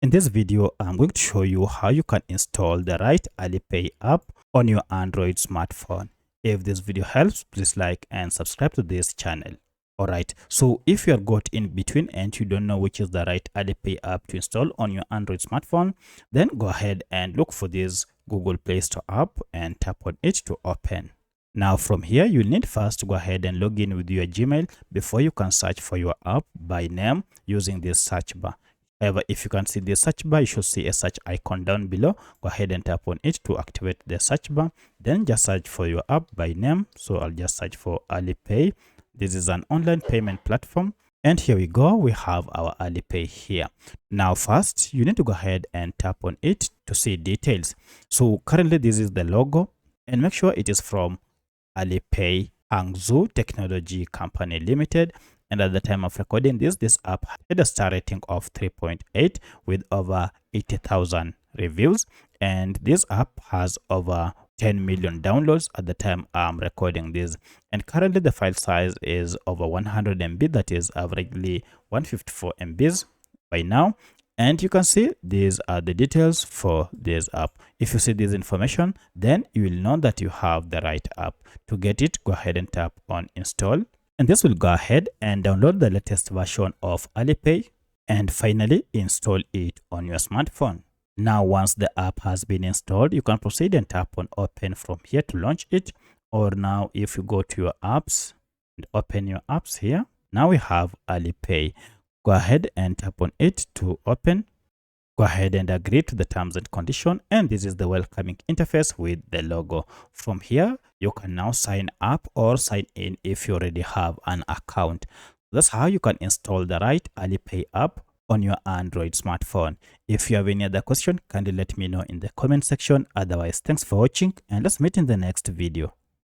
In this video, I'm going to show you how you can install the right Alipay app on your Android smartphone. If this video helps, please like and subscribe to this channel. Alright, so if you are got in between and you don't know which is the right Alipay app to install on your Android smartphone, then go ahead and look for this Google Play Store app and tap on it to open. Now from here, you'll need first to go ahead and log in with your Gmail before you can search for your app by name using this search bar. However, if you can see the search bar, you should see a search icon down below. Go ahead and tap on it to activate the search bar. Then just search for your app by name. So I'll just search for Alipay. This is an online payment platform. And here we go. We have our Alipay here. Now first, you need to go ahead and tap on it to see details. So currently this is the logo, and make sure it is from Alipay Hangzhou Technology Company Limited. And at the time of recording this app had a star rating of 3.8 with over 80,000 reviews. And this app has over 10 million downloads at the time I'm recording this. And currently the file size is over 100 MB, that is averagely 154 MBs by now. And you can see these are the details for this app. If you see this information, then you will know that you have the right app. To get it, go ahead and tap on install. And this will go ahead and download the latest version of Alipay and finally install it on your smartphone. Now, once the app has been installed, you can proceed and tap on open from here to launch it. Or now if you go to your apps and open your apps here, now we have Alipay. Go ahead and tap on it to open. Go ahead and agree to the terms and conditions, and this is the welcoming interface with the logo. From here, you can now sign up or sign in if you already have an account. That's how you can install the right Alipay app on your Android smartphone. If you have any other question, kindly let me know in the comment section. Otherwise, thanks for watching and let's meet in the next video.